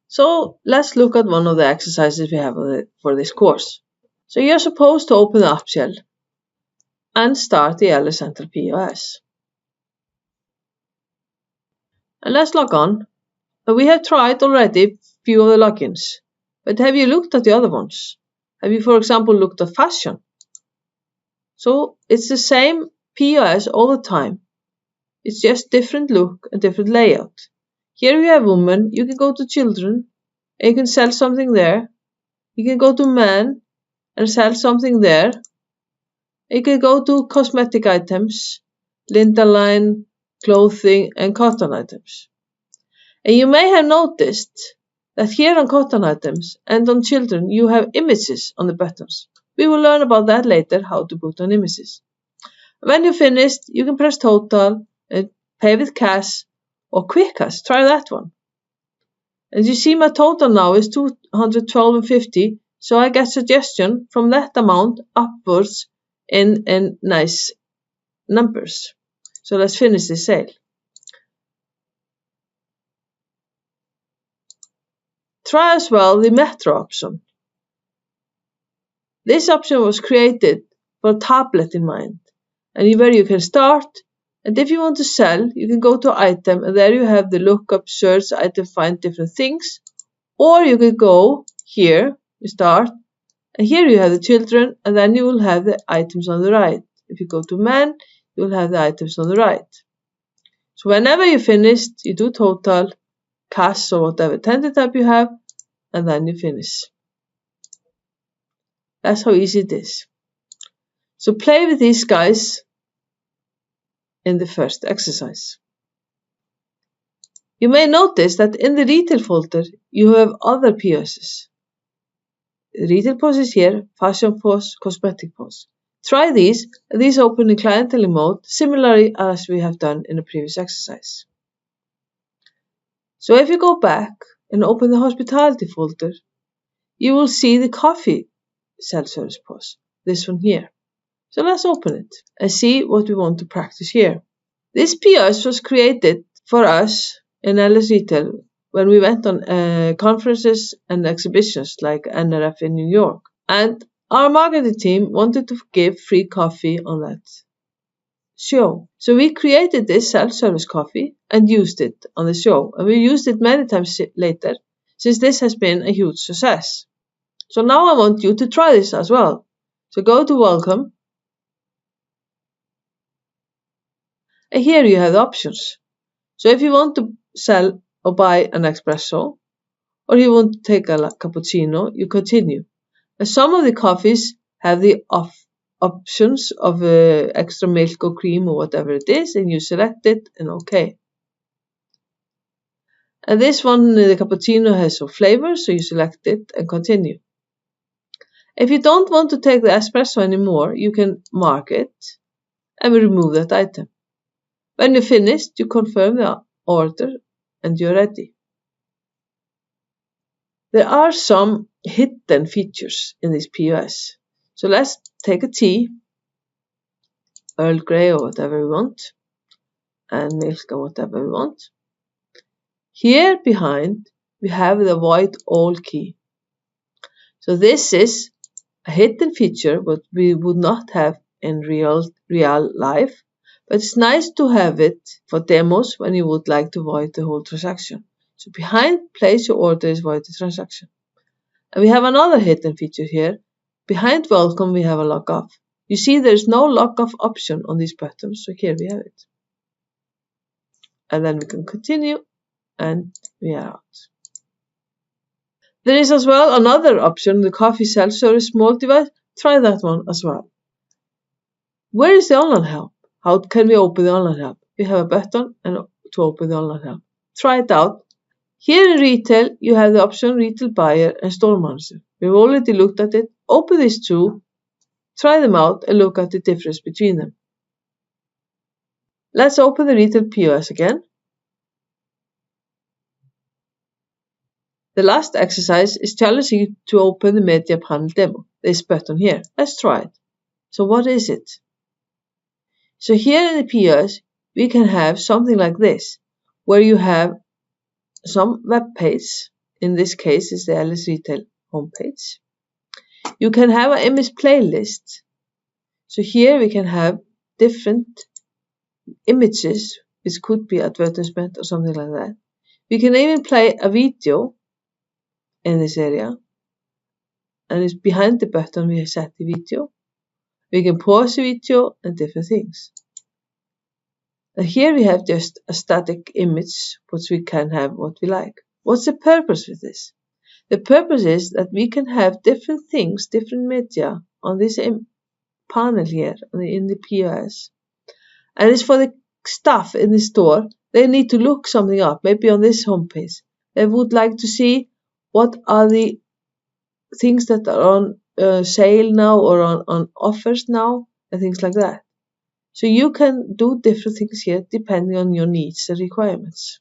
So let's look at one of the exercises we have for this course. So you're supposed to open the up shell and start the LS Central POS. And let's log on. We have tried already few of the logins, but have you looked at the other ones? Have you, for example, looked at fashion? So it's the same POS all the time. It's just different look and different layout. Here you have women, you can go to children, and you can sell something there. You can go to men and sell something there. You can go to cosmetic items, Linda line, clothing, and cotton items. And you may have noticed that here on cotton items and on children you have images on the buttons. We will learn about that later, how to put on images. When you're finished, you can press total and pay with cash or quick cash. Try that one. And you see my total now is 212.50, so I get suggestion from that amount upwards in nice numbers. So let's finish this sale. Try as well the Metro option. This option was created for a tablet in mind, and where you can start, and if you want to sell, you can go to item, and there you have the lookup, search, item, find different things, or you can go here, you start, and here you have the children, and then you will have the items on the right. If you go to men, you will have the items on the right. So whenever you finished, you do total, cash or whatever tender type you have, and then you finish. That's how easy it is. So play with these guys in the first exercise. You may notice that in the retail folder you have other POSs. Retail POS is here, fashion POS, cosmetic POS. Try these, and these open in clientele mode, similarly as we have done in the previous exercise. So if you go back and open the hospitality folder, you will see the coffee self-service POS, this one here. So let's open it and see what we want to practice here. This POS was created for us in LS Retail when we went on conferences and exhibitions like NRF in New York. And our marketing team wanted to give free coffee on that show. So we created this self-service coffee and used it on the show. And we used it many times later, since this has been a huge success. So now I want you to try this as well. So go to welcome. And here you have the options. So if you want to sell or buy an espresso, or you want to take a cappuccino, you continue. And some of the coffees have the options of extra milk or cream or whatever it is, and you select it and OK. And this one, the cappuccino, has some flavor, so you select it and continue. If you don't want to take the espresso anymore, you can mark it and remove that item. When you're finished, you confirm the order and you're ready. There are some hidden features in this POS. So let's take a tea, Earl Grey or whatever we want, and milk or whatever we want. Here behind, we have the avoid all key. So this is a hidden feature what we would not have in real life, but it's nice to have it for demos when you would like to void the whole transaction. So behind place your order is void the transaction. And we have another hidden feature here. Behind welcome we have a log off. You see there's no log off option on these buttons, so here we have it. And then we can continue and we are out. There is as well another option, the coffee self-service small device. Try that one as well. Where is the online help? How can we open the online help? We have a button and to open the online help. Try it out. Here in retail, you have the option retail buyer and store manager. We've already looked at it. Open these two, try them out and look at the difference between them. Let's open the retail POS again. The last exercise is challenging you to open the media panel demo. This button here. Let's try it. So what is it? So here in the POS, we can have something like this, where you have some web page. In this case is the Ellis Retail homepage. You can have an image playlist. So here we can have different images, which could be advertisement or something like that. We can even play a video in this area, and it's behind the button we have set the video. We can pause the video and different things. And here we have just a static image, but we can have what we like. What's the purpose with this? The purpose is that we can have different things, different media on this panel here in the POS. And it's for the staff in the store. They need to look something up, maybe on this homepage. They would like to see what are the things that are on sale now or on offers now and things like that. So you can do different things here depending on your needs and requirements.